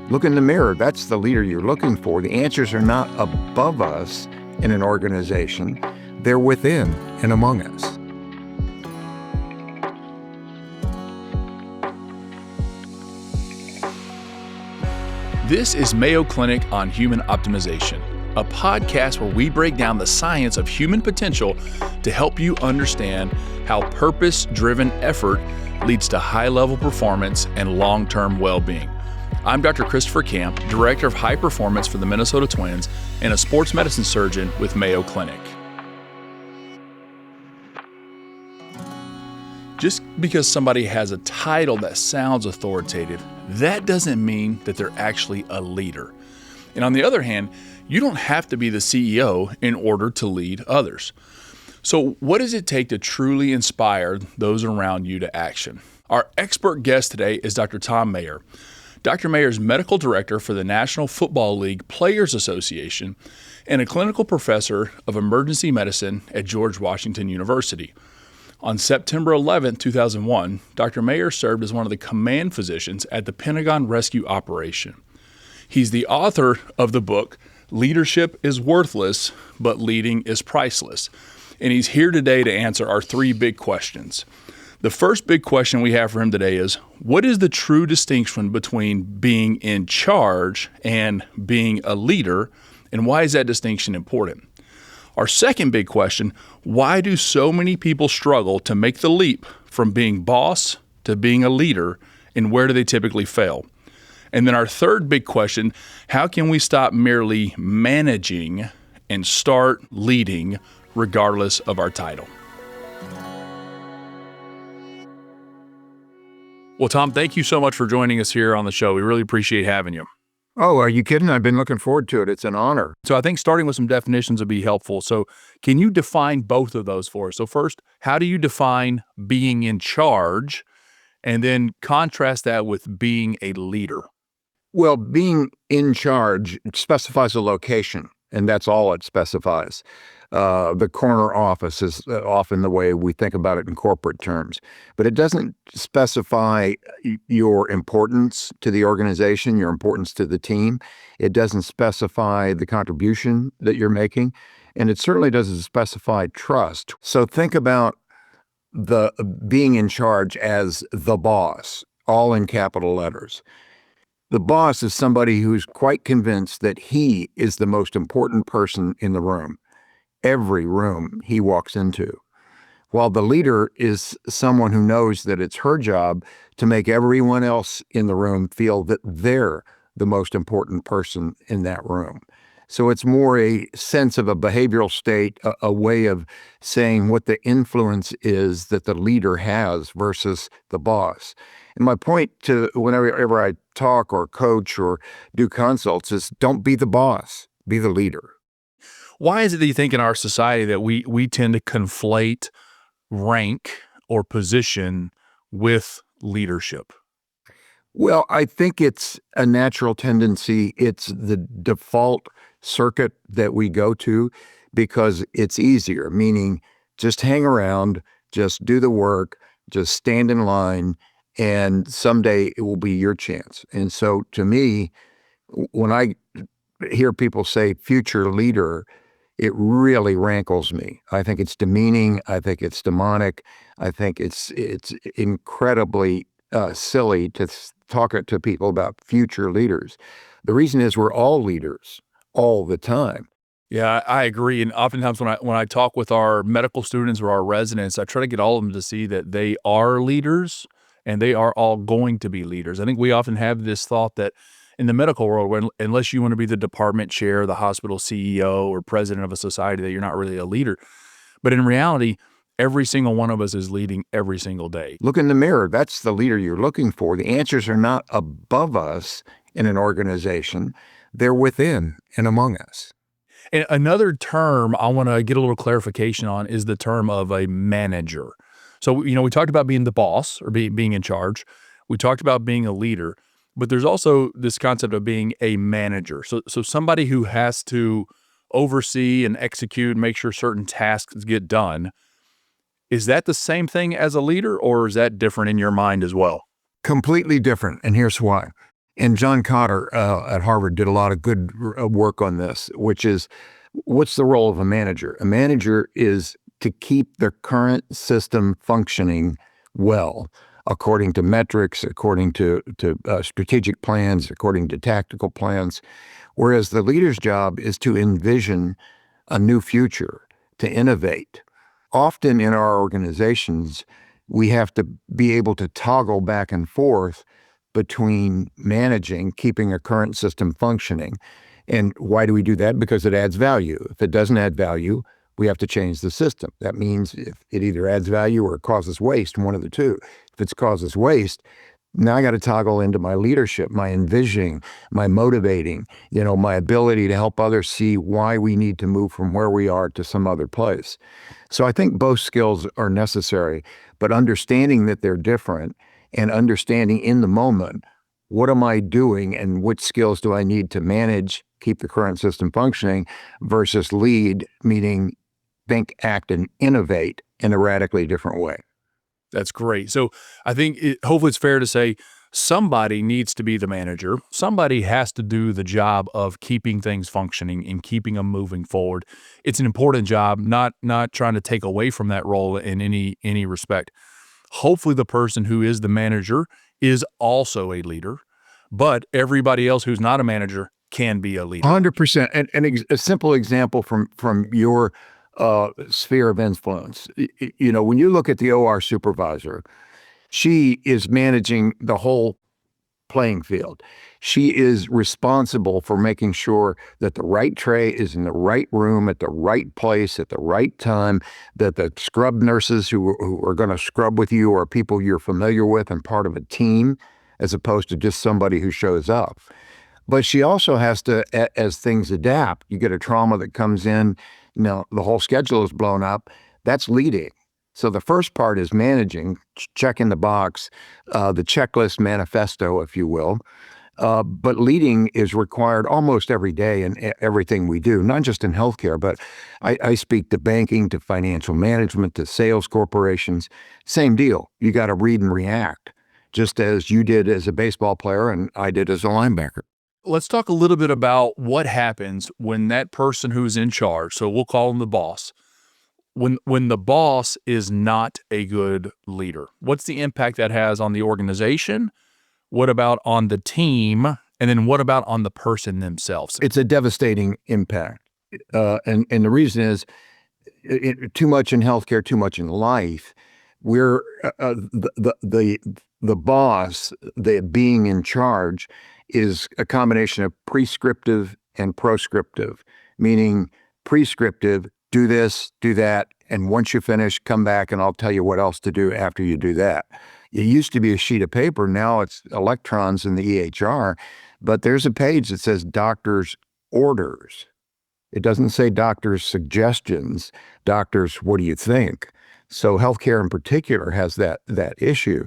Look in the mirror. That's the leader you're looking for. The answers are not above us in an organization. They're within and among us. This is Mayo Clinic on Human Optimization, a podcast where we break down the science of human potential to help you understand how purpose-driven effort leads to high-level performance and long-term well-being. I'm Dr. Christopher Camp, Director of High Performance for the Minnesota Twins and a sports medicine surgeon with Mayo Clinic. Just because somebody has a title that sounds authoritative, that doesn't mean that they're actually a leader. And on the other hand, you don't have to be the CEO in order to lead others. So what does it take to truly inspire those around you to action? Our expert guest today is Dr. Thom Mayer. Dr. Mayer is medical director for the National Football League Players Association and a clinical professor of emergency medicine at George Washington University. On September 11, 2001, Dr. Mayer served as one of the command physicians at the Pentagon Rescue Operation. He's the author of the book, Leadership is Worthless, but Leading is Priceless. And he's here today to answer our three big questions. The first big question we have for him today is, what is the true distinction between being in charge and being a leader, and why is that distinction important? Our second big question, why do so many people struggle to make the leap from being boss to being a leader, and where do they typically fail? And then our third big question, how can we stop merely managing and start leading regardless of our title? Well, Thom, thank you so much for joining us here on the show. We really appreciate having you. Oh, are you kidding? I've been looking forward to it. It's an honor. So I think starting with some definitions would be helpful. So can you define both of those for us? So first, how do you define being in charge? And then contrast that with being a leader. Well, being in charge specifies a location, and that's all it specifies. The corner office is often the way we think about it in corporate terms, but it doesn't specify your importance to the organization, your importance to the team. It doesn't specify the contribution that you're making, and it certainly doesn't specify trust. So think about the being in charge as the boss, all in capital letters. The boss is somebody who's quite convinced that he is the most important person in the room, every room he walks into, while the leader is someone who knows that it's her job to make everyone else in the room feel that they're the most important person in that room. So it's more a sense of a behavioral state, a way of saying what the influence is that the leader has versus the boss. And my point to whenever I talk or coach or do consults is don't be the boss, be the leader. Why is it that you think in our society that we tend to conflate rank or position with leadership? Well, I think it's a natural tendency. It's the default circuit that we go to because it's easier, meaning just hang around, just do the work, just stand in line, and someday it will be your chance. And so to me, when I hear people say future leader, it really rankles me. I think it's demeaning. I think it's demonic. I think it's incredibly silly to talk to people about future leaders. The reason is we're all leaders all the time. Yeah, I agree. And oftentimes when I talk with our medical students or our residents, I try to get all of them to see that they are leaders and they are all going to be leaders. I think we often have this thought that in the medical world, unless you want to be the department chair, the hospital CEO, or president of a society, that you're not really a leader. But in reality, every single one of us is leading every single day. Look in the mirror. That's the leader you're looking for. The answers are not above us in an organization. They're within and among us. And another term I want to get a little clarification on is the term of a manager. So, we talked about being the boss or being in charge. We talked about being a leader, but there's also this concept of being a manager. So somebody who has to oversee and execute and make sure certain tasks get done. Is that the same thing as a leader, or is that different in your mind as well? Completely different, and here's why. And John Cotter at Harvard did a lot of good work on this, which is what's the role of a manager? A manager is to keep the current system functioning well, according to metrics, according to strategic plans, according to tactical plans. Whereas the leader's job is to envision a new future, to innovate. Often in our organizations, we have to be able to toggle back and forth between managing, keeping a current system functioning. And why do we do that? Because it adds value. If it doesn't add value, we have to change the system. That means if it either adds value or it causes waste, one of the two. If it causes waste, now I got to toggle into my leadership, my envisioning, my motivating, my ability to help others see why we need to move from where we are to some other place. So I think both skills are necessary, but understanding that they're different and understanding in the moment, what am I doing and which skills do I need to manage, keep the current system functioning, versus lead, meaning think, act, and innovate in a radically different way. That's great. So I think hopefully it's fair to say somebody needs to be the manager. Somebody has to do the job of keeping things functioning and keeping them moving forward. It's an important job, not trying to take away from that role in any respect. Hopefully the person who is the manager is also a leader, but everybody else who's not a manager can be a leader. 100%. And a simple example from your sphere of influence. When you look at the OR supervisor, she is managing the whole playing field. She is responsible for making sure that the right tray is in the right room at the right place at the right time, that the scrub nurses who are going to scrub with you are people you're familiar with and part of a team, as opposed to just somebody who shows up. But she also has to, as things adapt, you get a trauma that comes in, the whole schedule is blown up, that's leading. So the first part is managing, checking the box, the checklist manifesto, if you will. But leading is required almost every day in everything we do, not just in healthcare, but I speak to banking, to financial management, to sales corporations. Same deal. You got to read and react, just as you did as a baseball player and I did as a linebacker. Let's talk a little bit about what happens when that person who's in charge, so we'll call him the boss, when the boss is not a good leader. What's the impact that has on the organization? What about on the team? And then what about on the person themselves? It's a devastating impact. And the reason is too much in healthcare, too much in life. We're the boss, the being in charge, is a combination of prescriptive and proscriptive, meaning prescriptive, do this, do that, and once you finish, come back and I'll tell you what else to do after you do that. It used to be a sheet of paper, now it's electrons in the EHR, but there's a page that says doctor's orders. It doesn't say doctor's suggestions, doctor's what do you think? So healthcare in particular has that issue.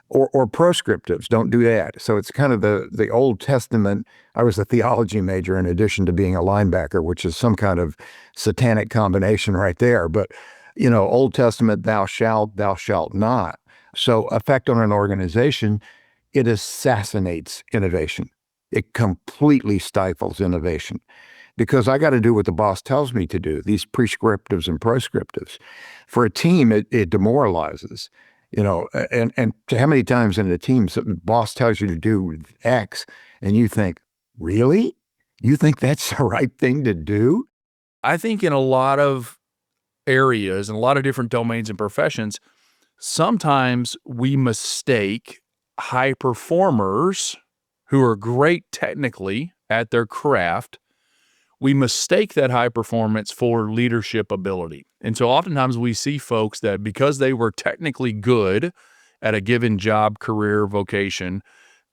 Or proscriptives, don't do that. So it's kind of the Old Testament. I was a theology major in addition to being a linebacker, which is some kind of satanic combination right there. But, Old Testament, thou shalt not. So effect on an organization, it assassinates innovation. It completely stifles innovation because I got to do what the boss tells me to do, these prescriptives and proscriptives. For a team, it demoralizes. And how many times in a team, the boss tells you to do X and you think, really? You think that's the right thing to do? I think in a lot of areas and a lot of different domains and professions, sometimes we mistake high performers who are great technically at their craft. We mistake that high performance for leadership ability. And so oftentimes we see folks that because they were technically good at a given job, career, vocation,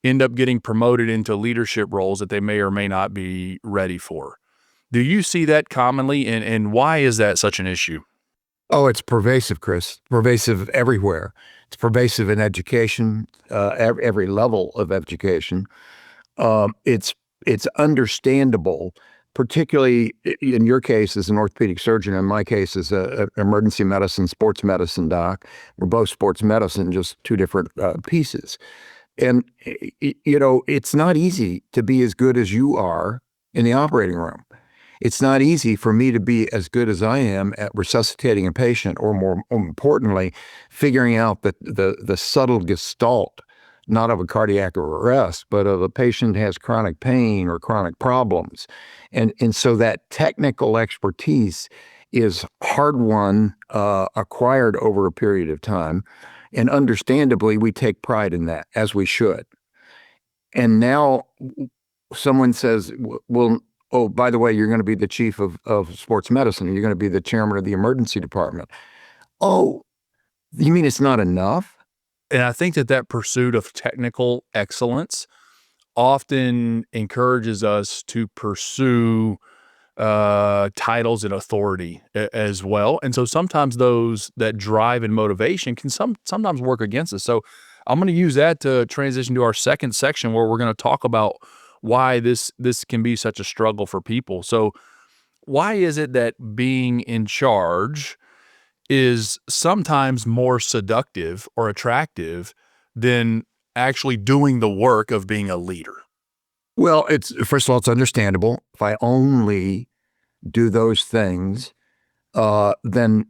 end up getting promoted into leadership roles that they may or may not be ready for. Do you see that commonly? And why is that such an issue? Oh, it's pervasive, Chris. Pervasive everywhere. It's pervasive in education, every level of education. It's understandable, particularly in your case as an orthopedic surgeon, in my case as an emergency medicine, sports medicine doc. We're both sports medicine, just two different pieces. And, it's not easy to be as good as you are in the operating room. It's not easy for me to be as good as I am at resuscitating a patient, or more importantly, figuring out the subtle gestalt, not of a cardiac arrest, but of a patient who has chronic pain or chronic problems. And so that technical expertise is hard won, acquired over a period of time. And understandably, we take pride in that, as we should. And now someone says, well, oh, by the way, you're going to be the chief of sports medicine. You're going to be the chairman of the emergency department. Oh, you mean it's not enough? And I think that pursuit of technical excellence often encourages us to pursue titles and authority as well. And so sometimes that drive and motivation can sometimes work against us. So I'm going to use that to transition to our second section, where we're going to talk about why this can be such a struggle for people. So why is it that being in charge is sometimes more seductive or attractive than actually doing the work of being a leader? Well, it's first of all, it's understandable. If I only do those things, then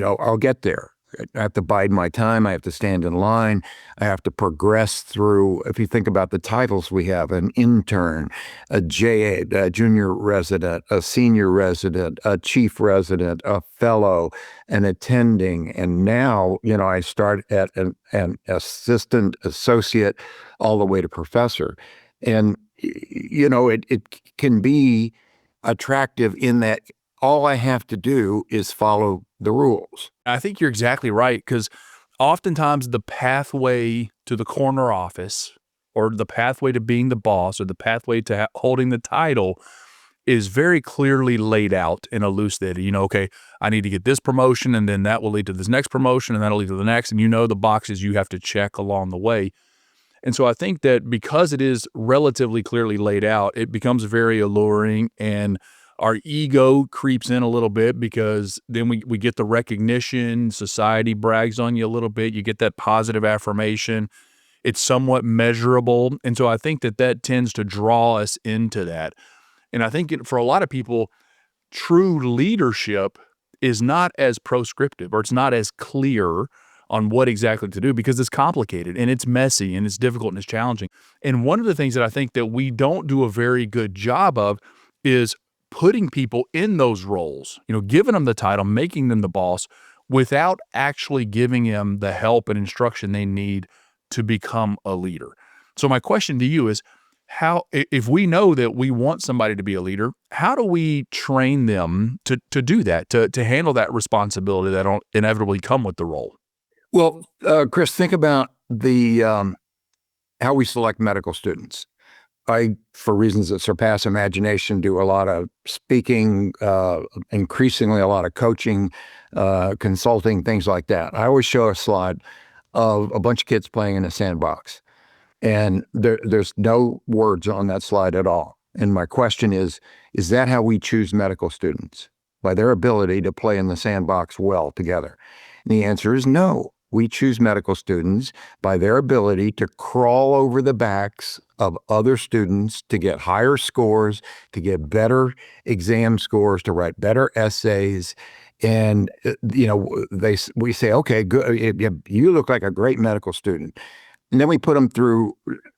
I'll get there. I have to bide my time. I have to stand in line. I have to progress through. If you think about the titles we have: an intern, a JA, a junior resident, a senior resident, a chief resident, a fellow, an attending, and now I start at an assistant, associate, all the way to professor. And it can be attractive in that all I have to do is follow the rules. I think you're exactly right, because oftentimes the pathway to the corner office, or the pathway to being the boss, or the pathway to holding the title is very clearly laid out and elucidated. Okay, I need to get this promotion, and then that will lead to this next promotion, and that'll lead to the next. And the boxes you have to check along the way. And so I think that because it is relatively clearly laid out, it becomes very alluring, and our ego creeps in a little bit, because then we get the recognition. Society brags on you a little bit. You get that positive affirmation. It's somewhat measurable. And so I think that tends to draw us into that. And I think for a lot of people, true leadership is not as proscriptive, or it's not as clear on what exactly to do, because it's complicated and it's messy and it's difficult and it's challenging. And one of the things that I think that we don't do a very good job of is putting people in those roles, giving them the title, making them the boss, without actually giving them the help and instruction they need to become a leader. So my question to you is, if we know that we want somebody to be a leader, how do we train them to do that, to handle that responsibility that'll inevitably come with the role? Well, Chris, think about how we select medical students. I, for reasons that surpass imagination, do a lot of speaking, increasingly a lot of coaching, consulting, things like that. I always show a slide of a bunch of kids playing in a sandbox, and there's no words on that slide at all. And my question is that how we choose medical students? By their ability to play in the sandbox well together? And the answer is no. We choose medical students by their ability to crawl over the backs of other students, to get higher scores, to get better exam scores, to write better essays. And, we say, okay, good, you look like a great medical student. And then we put them through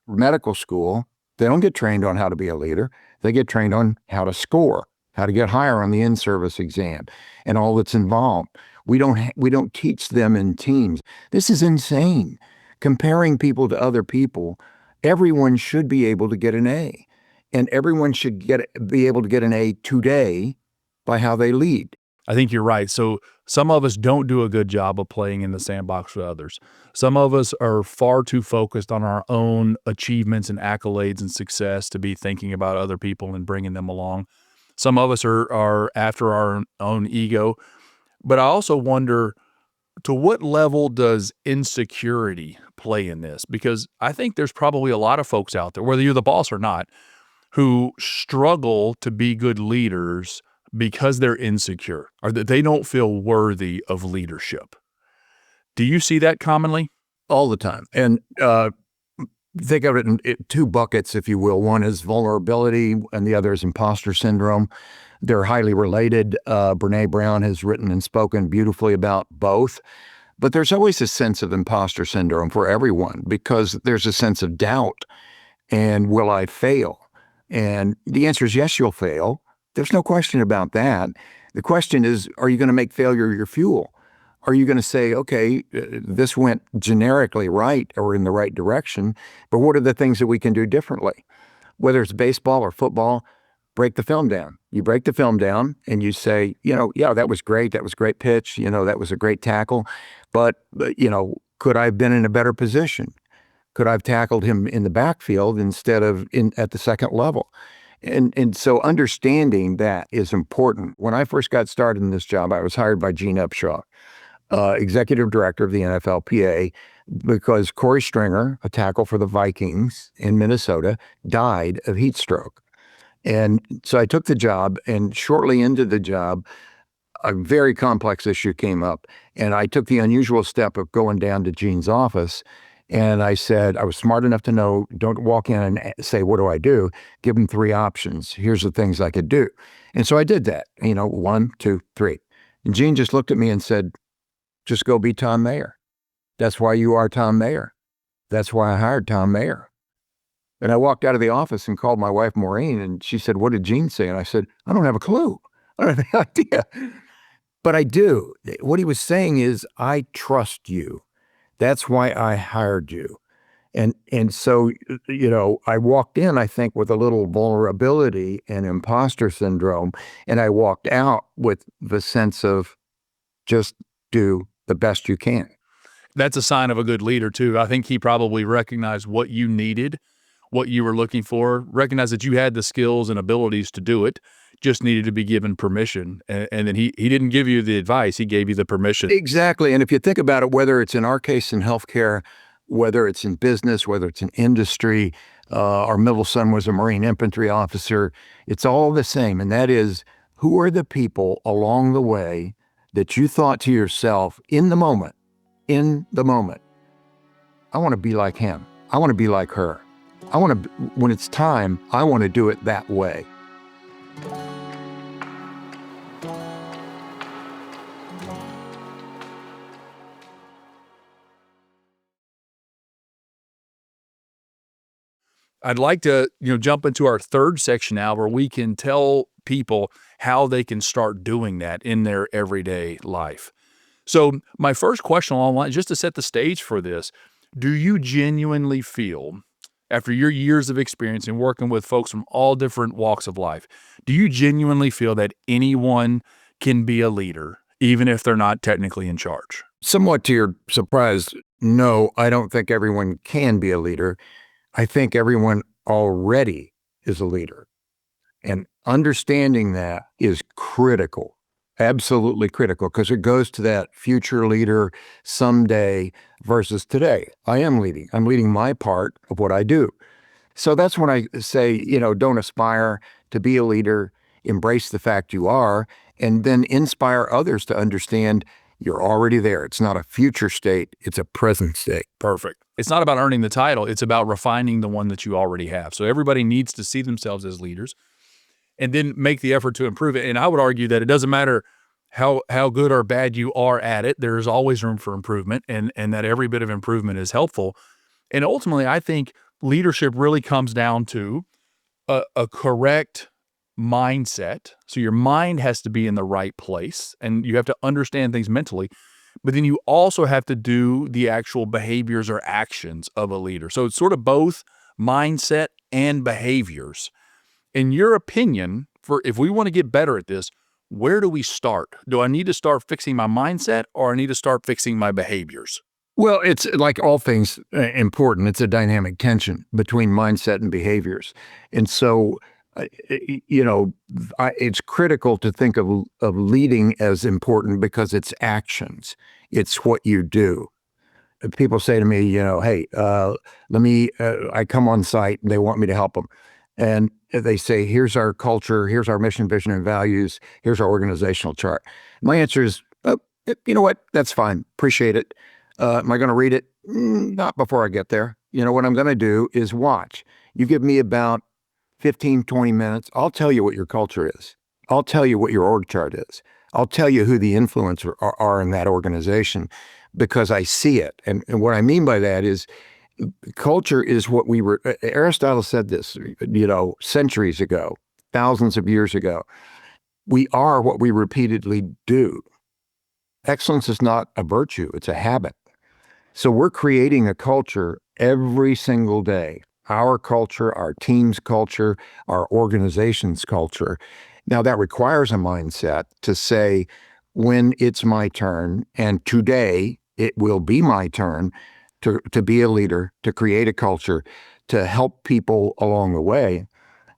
medical school. They don't get trained on how to be a leader. They get trained on how to score, how to get higher on the in-service exam, and all that's involved. We don't teach them in teams. This is insane. Comparing people to other people, everyone should be able to get an A, and everyone should be able to get an A today by how they lead. I think you're right. So some of us don't do a good job of playing in the sandbox with others. Some of us are far too focused on our own achievements and accolades and success to be thinking about other people and bringing them along. Some of us are after our own ego. But I also wonder, to what level does insecurity play in this? Because I think there's probably a lot of folks out there, whether you're the boss or not, who struggle to be good leaders because they're insecure, or that they don't feel worthy of leadership. Do you see that commonly? All the time. And think of it in two buckets, if you will. One is vulnerability, and the other is imposter syndrome. They're highly related. Brene Brown has written and spoken beautifully about both. But there's always a sense of imposter syndrome for everyone because there's a sense of doubt. And will I fail? And the answer is yes, you'll fail. There's no question about that. The question is, are you going to make failure your fuel? Are you going to say, okay, this went generically right or in the right direction, but what are the things that we can do differently? Whether it's baseball or football, break the film down. You break the film down and you say, yeah, that was great. That was a great pitch. That was a great tackle. But could I have been in a better position? Could I have tackled him in the backfield instead of at the second level? And so understanding that is important. When I first got started in this job, I was hired by Gene Upshaw, executive director of the NFLPA, because Corey Stringer, a tackle for the Vikings in Minnesota, died of heat stroke. And so I took the job, and shortly into the job, a very complex issue came up. And I took the unusual step of going down to Gene's office. And I said, I was smart enough to know, don't walk in and say, what do I do? Give him three options. Here's the things I could do. And so I did that, 1, 2, 3. And Gene just looked at me and said, just go be Thom Mayer. That's why you are Thom Mayer. That's why I hired Thom Mayer. And I walked out of the office and called my wife, Maureen, and she said, what did Gene say? And I said, I don't have a clue. I don't have any idea. But I do. What he was saying is, I trust you. That's why I hired you. And so, I walked in, I think, with a little vulnerability and imposter syndrome. And I walked out with the sense of just do the best you can. That's a sign of a good leader, too. I think he probably recognized what you needed, what you were looking for, recognized that you had the skills and abilities to do it, just needed to be given permission. And then he didn't give you the advice, he gave you the permission. Exactly. And if you think about it, whether it's in our case in healthcare, whether it's in business, whether it's in industry, our middle son was a Marine infantry officer, it's all the same. And that is, who are the people along the way that you thought to yourself in the moment, I want to be like him. I want to be like her. When it's time, I want to do it that way. I'd like to, jump into our third section now where we can tell people how they can start doing that in their everyday life. So my first question along the line, just to set the stage for this, do you genuinely feel, after your years of experience in working with folks from all different walks of life, do you genuinely feel that anyone can be a leader, even if they're not technically in charge? Somewhat to your surprise, no, I don't think everyone can be a leader. I think everyone already is a leader. And understanding that is critical, absolutely critical, because it goes to that future leader someday versus today. I am leading. I'm leading my part of what I do. So that's when I say, don't aspire to be a leader, embrace the fact you are, and then inspire others to understand you're already there. It's not a future state, it's a present state. Perfect. It's not about earning the title, it's about refining the one that you already have. So everybody needs to see themselves as leaders and then make the effort to improve it. And I would argue that it doesn't matter how good or bad you are at it, there's always room for improvement, and that every bit of improvement is helpful. And ultimately, I think leadership really comes down to a correct mindset. So your mind has to be in the right place, and you have to understand things mentally, but then you also have to do the actual behaviors or actions of a leader. So it's sort of both mindset and behaviors. In your opinion, if we want to get better at this, where do we start? Do I need to start fixing my mindset, or I need to start fixing my behaviors? Well, it's like all things important. It's a dynamic tension between mindset and behaviors. And so, it's critical to think of leading as important because it's actions. It's what you do. People say to me, hey, I come on site and they want me to help them. And they say, here's our culture, here's our mission, vision, and values, here's our organizational chart. My answer is, you know what? That's fine. Appreciate it. Am I going to read it? Not before I get there. what I'm going to do is watch. You give me about 15, 20 minutes. I'll tell you what your culture is. I'll tell you what your org chart is. I'll tell you who the influencers are in that organization because I see it. And what I mean by that is culture is what we were, Aristotle said this, centuries ago, thousands of years ago. We are what we repeatedly do. Excellence is not a virtue, it's a habit. So we're creating a culture every single day. Our culture, our team's culture, our organization's culture. Now that requires a mindset to say, when it's my turn, and today it will be my turn to be a leader, to create a culture, to help people along the way,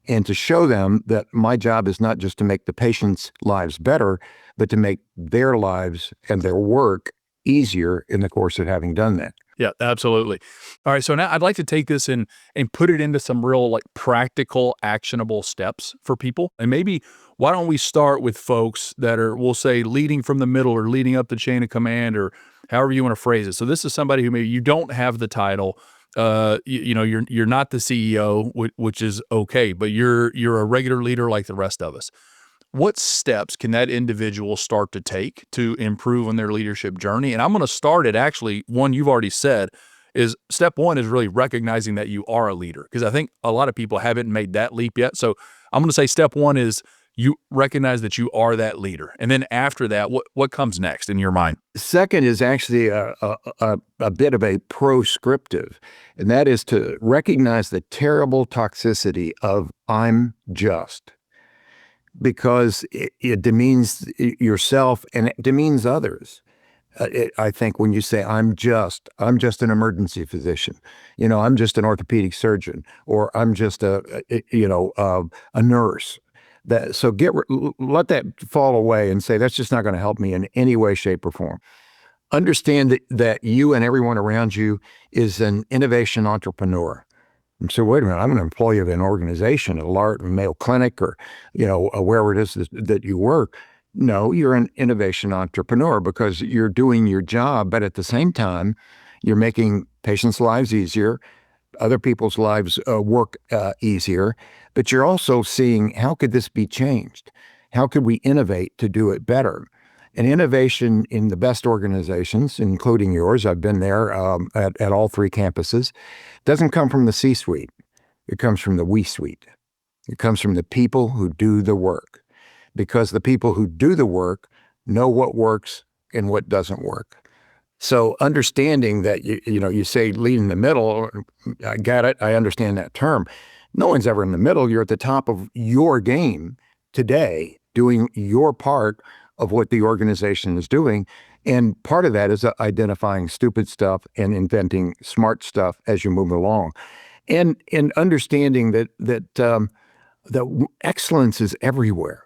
and to show them that my job is not just to make the patients' lives better, but to make their lives and their work easier in the course of having done that. Yeah, absolutely. All right. So now I'd like to take this and put it into some real like practical, actionable steps for people. And maybe why don't we start with folks that are, we'll say, leading from the middle or leading up the chain of command or however you want to phrase it. So this is somebody who maybe you don't have the title. You're not the CEO, which is okay, but you're a regular leader like the rest of us. What steps can that individual start to take to improve on their leadership journey? And I'm going to start at actually one you've already said is step one is really recognizing that you are a leader, because I think a lot of people haven't made that leap yet. So I'm going to say step one is you recognize that you are that leader. And then after that, what comes next in your mind? Second is actually a bit of a proscriptive, and that is to recognize the terrible toxicity of "I'm just," because it demeans yourself and it demeans others. I think when you say I'm just an emergency physician, I'm just an orthopedic surgeon, or I'm just a nurse. So let that fall away and say that's just not going to help me in any way, shape, or form. Understand that you and everyone around you is an innovation entrepreneur. And so, wait a minute, I'm an employee of an organization, a large Mayo Clinic, or wherever it is that you work. No, you're an innovation entrepreneur because you're doing your job, but at the same time, you're making patients' lives easier, other people's lives work easier, but you're also seeing how could this be changed? How could we innovate to do it better? And innovation in the best organizations, including yours, I've been there at all three campuses, doesn't come from the C-suite. It comes from the we-suite. It comes from the people who do the work, because the people who do the work know what works and what doesn't work. So understanding that, you say lead in the middle, I get it, I understand that term. No one's ever in the middle. You're at the top of your game today, doing your part of what the organization is doing. And part of that is identifying stupid stuff and inventing smart stuff as you move along. And understanding that excellence is everywhere,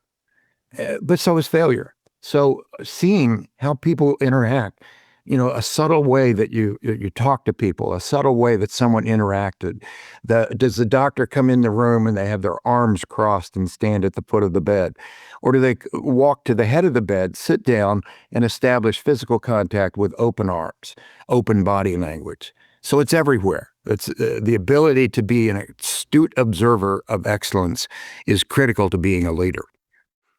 but so is failure. So seeing how people interact, a subtle way that you talk to people, a subtle way that someone interacted. Does the doctor come in the room and they have their arms crossed and stand at the foot of the bed? Or do they walk to the head of the bed, sit down, and establish physical contact with open arms, open body language? So it's everywhere. It's the ability to be an astute observer of excellence is critical to being a leader.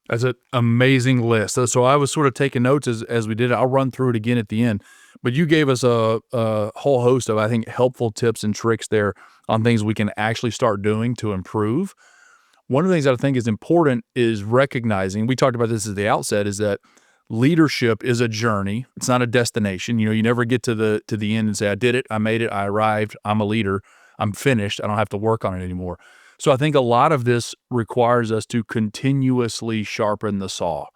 That's an amazing list. So I was sort of taking notes as we did it. I'll run through it again at the end. But you gave us a whole host of, I think, helpful tips and tricks there on things we can actually start doing to improve. One of the things that I think is important is recognizing, we talked about this at the outset, is that leadership is a journey. It's not a destination. You never get to the end and say, I did it, I made it, I arrived, I'm a leader, I'm finished, I don't have to work on it anymore. So I think a lot of this requires us to continuously sharpen the saw,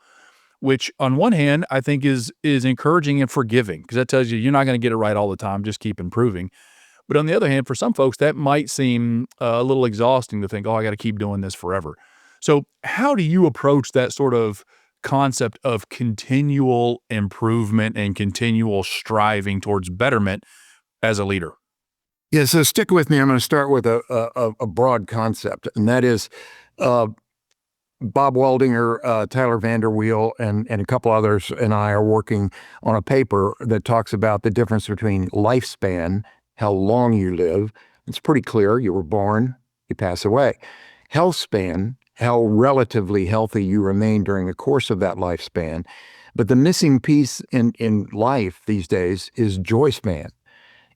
which on one hand, I think is encouraging and forgiving, because that tells you you're not going to get it right all the time, just keep improving. But on the other hand, for some folks, that might seem a little exhausting to think, oh, I got to keep doing this forever. So how do you approach that sort of concept of continual improvement and continual striving towards betterment as a leader? Yeah, so stick with me. I'm going to start with a broad concept, and that is Bob Waldinger, Tyler Vanderweel, and a couple others and I are working on a paper that talks about the difference between lifespan how long you live. It's pretty clear. You were born, you pass away. Health span, how relatively healthy you remain during the course of that lifespan. But the missing piece in life these days is joy span,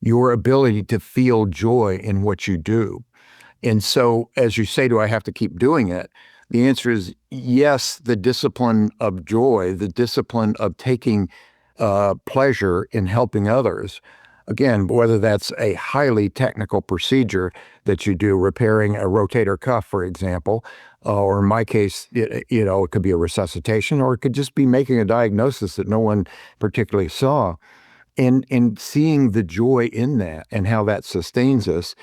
your ability to feel joy in what you do. And so, as you say, do I have to keep doing it? The answer is yes, the discipline of joy, the discipline of taking pleasure in helping others. Again, whether that's a highly technical procedure that you do, repairing a rotator cuff, for example, or in my case, it could be a resuscitation, or it could just be making a diagnosis that no one particularly saw. And seeing the joy in that and how that sustains us.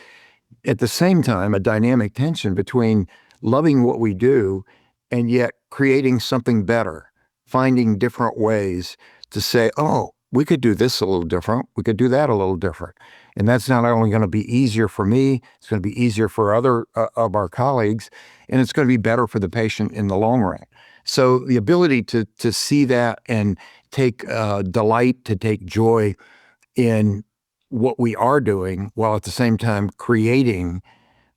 At the same time, a dynamic tension between loving what we do and yet creating something better, finding different ways to say, oh, we could do this a little different. We could do that a little different. And that's not only going to be easier for me, it's going to be easier for other of our colleagues, and it's going to be better for the patient in the long run. So the ability to see that and take delight, to take joy in what we are doing, while at the same time creating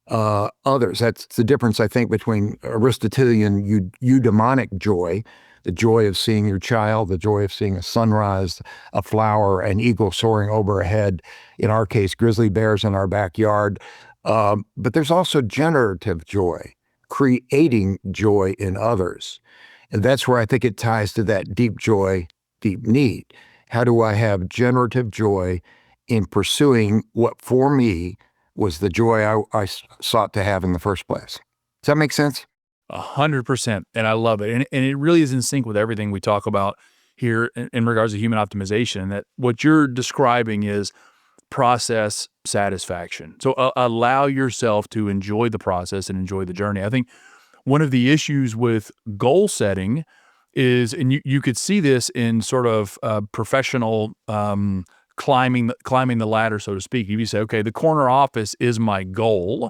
others. That's the difference, I think, between Aristotelian eudaimonic joy, the joy of seeing your child, the joy of seeing a sunrise, a flower, an eagle soaring overhead, in our case, grizzly bears in our backyard. But there's also generative joy, creating joy in others. And that's where I think it ties to that deep joy, deep need. How do I have generative joy in pursuing what for me was the joy I sought to have in the first place? Does that make sense? 100%. And I love it. And it really is in sync with everything we talk about here in regards to human optimization, that what you're describing is process satisfaction. So allow yourself to enjoy the process and enjoy the journey. I think one of the issues with goal setting is, and you could see this in sort of professional climbing the ladder, so to speak. If you say, okay, the corner office is my goal,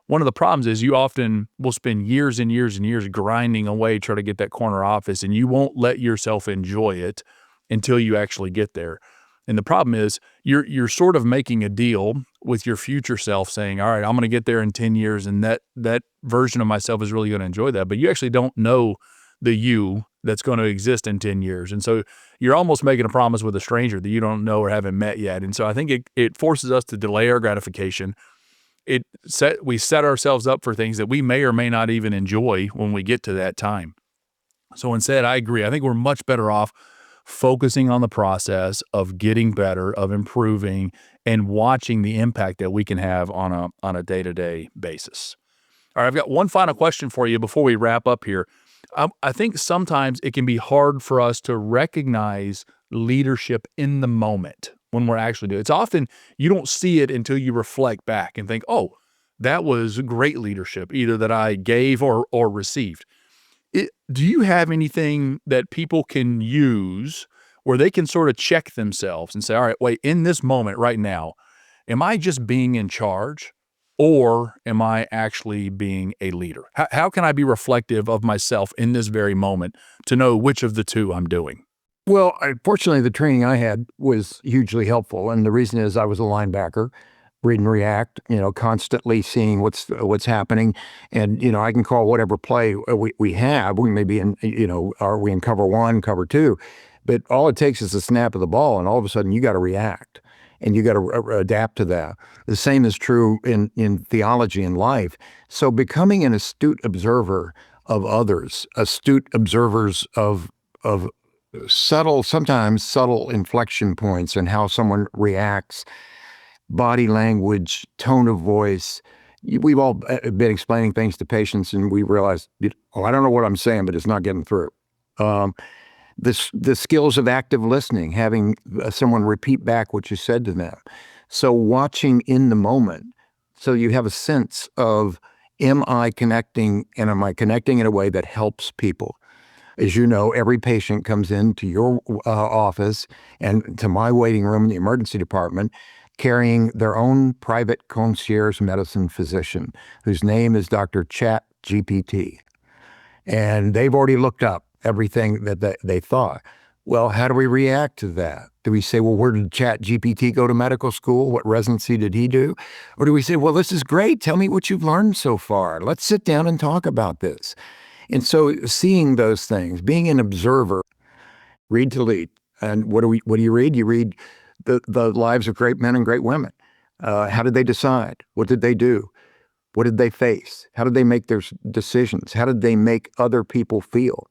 one of the problems is you often will spend years and years and years grinding away trying to get that corner office, and you won't let yourself enjoy it until you actually get there. And the problem is you're sort of making a deal with your future self, saying, all right, I'm going to get there in 10 years, and that version of myself is really going to enjoy that. But you actually don't know the you that's going to exist in 10 years. And so you're almost making a promise with a stranger that you don't know or haven't met yet. And so I think it forces us to delay our gratification. We set ourselves up for things that we may or may not even enjoy when we get to that time. So instead, I agree. I think we're much better off focusing on the process of getting better, of improving, and watching the impact that we can have on a day-to-day basis. All right, I've got one final question for you before we wrap up here. I think sometimes it can be hard for us to recognize leadership in the moment when we're actually doing it. It's often you don't see it until you reflect back and think, oh, that was great leadership, either that I gave or received. Do you have anything that people can use where they can sort of check themselves and say, all right, wait, in this moment right now, am I just being in charge, or am I actually being a leader? How can I be reflective of myself in this very moment to know which of the two I'm doing? Well, fortunately, the training I had was hugely helpful. And the reason is I was a linebacker, read and react, constantly seeing what's happening. And, I can call whatever play we have. We may be in, are we in cover one, cover two? But all it takes is a snap of the ball, and all of a sudden you got to react and you got to adapt to that. The same is true in theology and life. So becoming an astute observer of others, astute observers of sometimes subtle inflection points and how someone reacts, body language, tone of voice. We've all been explaining things to patients, and we realize, I don't know what I'm saying, but it's not getting through. The skills of active listening, having someone repeat back what you said to them. So watching in the moment, so you have a sense of, am I connecting, and am I connecting in a way that helps people? As you know, every patient comes into your office and to my waiting room in the emergency department carrying their own private concierge medicine physician, whose name is Dr. Chat GPT. And they've already looked up everything that they thought. Well, how do we react to that? Do we say, well, where did ChatGPT go to medical school? What residency did he do? Or do we say, well, this is great. Tell me what you've learned so far. Let's sit down and talk about this. And so seeing those things, being an observer, read to lead. And what do you read? You read the lives of great men and great women. How did they decide? What did they do? What did they face? How did they make their decisions? How did they make other people feel?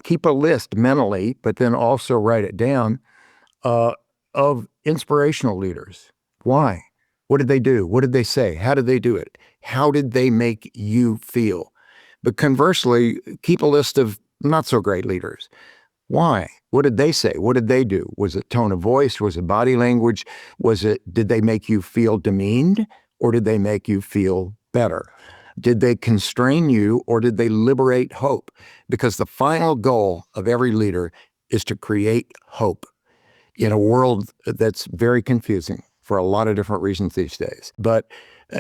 Keep a list mentally, but then also write it down of inspirational leaders. Why? What did they do? What did they say? How did they do it? How did they make you feel? But conversely, keep a list of not so great leaders. Why? What did they say? What did they do? Was it tone of voice? Was it body language? Did they make you feel demeaned, or did they make you feel better? Did they constrain you, or did they liberate hope? Because the final goal of every leader is to create hope in a world that's very confusing for a lot of different reasons these days. But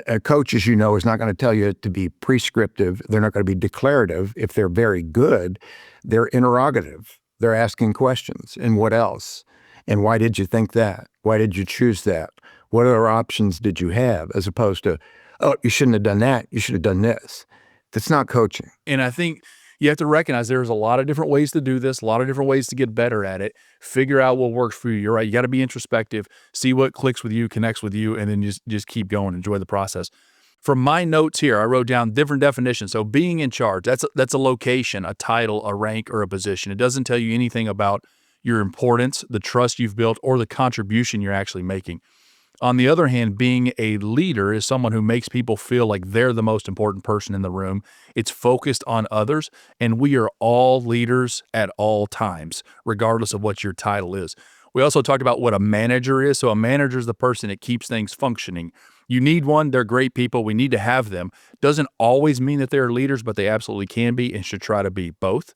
a coach, as you know, is not going to tell you to be prescriptive. They're not going to be declarative. If they're very good, they're interrogative. They're asking questions. And what else? And why did you think that? Why did you choose that? What other options did you have? As opposed to, oh, you shouldn't have done that. You should have done this. That's not coaching. And I think you have to recognize there's a lot of different ways to do this, a lot of different ways to get better at it. Figure out what works for you. You're right. You got to be introspective, see what clicks with you, connects with you, and then just keep going. Enjoy the process. From my notes here, I wrote down different definitions. So being in charge, that's a location, a title, a rank, or a position. It doesn't tell you anything about your importance, the trust you've built, or the contribution you're actually making. On the other hand, being a leader is someone who makes people feel like they're the most important person in the room. It's focused on others, and we are all leaders at all times, regardless of what your title is. We also talked about what a manager is. So a manager is the person that keeps things functioning. You need one. They're great people. We need to have them. Doesn't always mean that they're leaders, but they absolutely can be and should try to be both.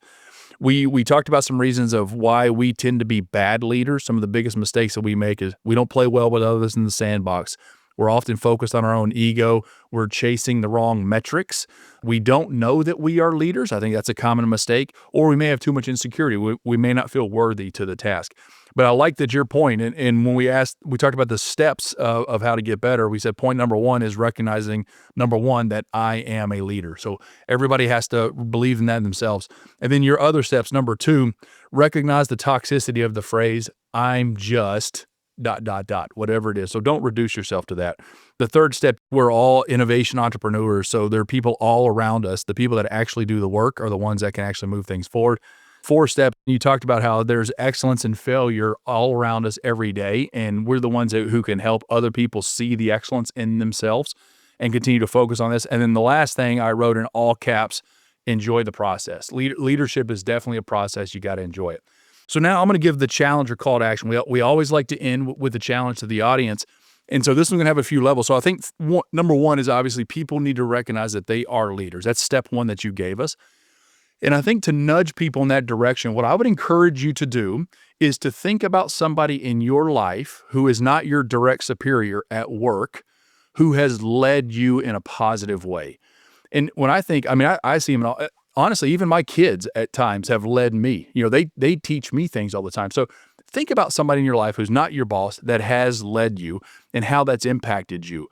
We talked about some reasons of why we tend to be bad leaders. Some of the biggest mistakes that we make is we don't play well with others in the sandbox. We're often focused on our own ego. We're chasing the wrong metrics. We don't know that we are leaders. I think that's a common mistake. Or we may have too much insecurity. We may not feel worthy to the task. But I like that your point, and when we talked about the steps of how to get better, we said point number one is recognizing, number one, that I am a leader. So everybody has to believe in that themselves. And then your other steps, number two, recognize the toxicity of the phrase, I'm just ... whatever it is. So don't reduce yourself to that. The third step, we're all innovation entrepreneurs. So there are people all around us. The people that actually do the work are the ones that can actually move things forward. Fourth step, you talked about how there's excellence and failure all around us every day, and we're the ones who can help other people see the excellence in themselves and continue to focus on this. And then the last thing I wrote in all caps, enjoy the process. Leadership is definitely a process. You got to enjoy it. So now I'm going to give the challenge or call to action. We always like to end with the challenge to the audience. And so this one's going to have a few levels. So I think number one is obviously people need to recognize that they are leaders. That's step one that you gave us. And I think to nudge people in that direction, what I would encourage you to do is to think about somebody in your life who is not your direct superior at work, who has led you in a positive way. And when I think, I see them, honestly, even my kids at times have led me. They teach me things all the time. So think about somebody in your life who's not your boss that has led you and how that's impacted you.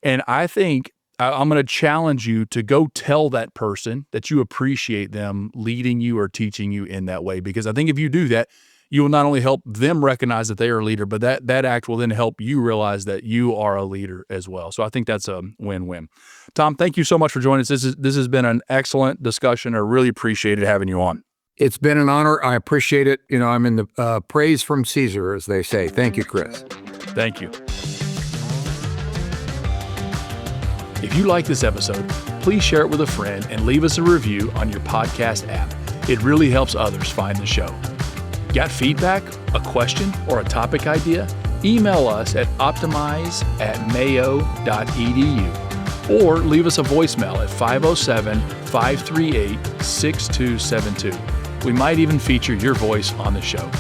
And I think I'm going to challenge you to go tell that person that you appreciate them leading you or teaching you in that way. Because I think if you do that, you will not only help them recognize that they are a leader, but that act will then help you realize that you are a leader as well. So I think that's a win-win. Thom, thank you so much for joining us. This has been an excellent discussion. I really appreciated having you on. It's been an honor. I appreciate it. I'm in the praise from Caesar, as they say. Thank you, Chris. Thank you. If you like this episode, please share it with a friend and leave us a review on your podcast app. It really helps others find the show. Got feedback, a question, or a topic idea? Email us at optimize@mayo.edu or leave us a voicemail at 507-538-6272. We might even feature your voice on the show.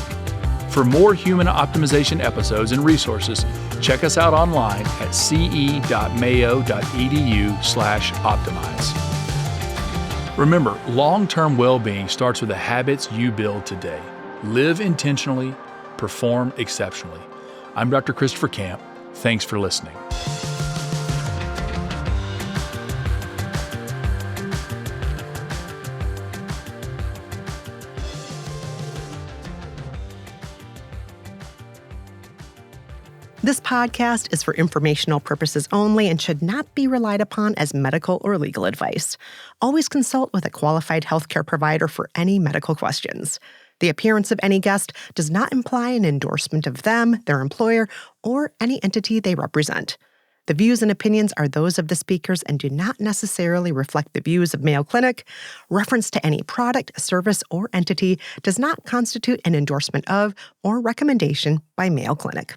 For more human optimization episodes and resources, check us out online at ce.mayo.edu/optimize. Remember, long-term well-being starts with the habits you build today. Live intentionally, perform exceptionally. I'm Dr. Christopher Camp. Thanks for listening. This podcast is for informational purposes only and should not be relied upon as medical or legal advice. Always consult with a qualified healthcare provider for any medical questions. The appearance of any guest does not imply an endorsement of them, their employer, or any entity they represent. The views and opinions are those of the speakers and do not necessarily reflect the views of Mayo Clinic. Reference to any product, service, or entity does not constitute an endorsement of or recommendation by Mayo Clinic.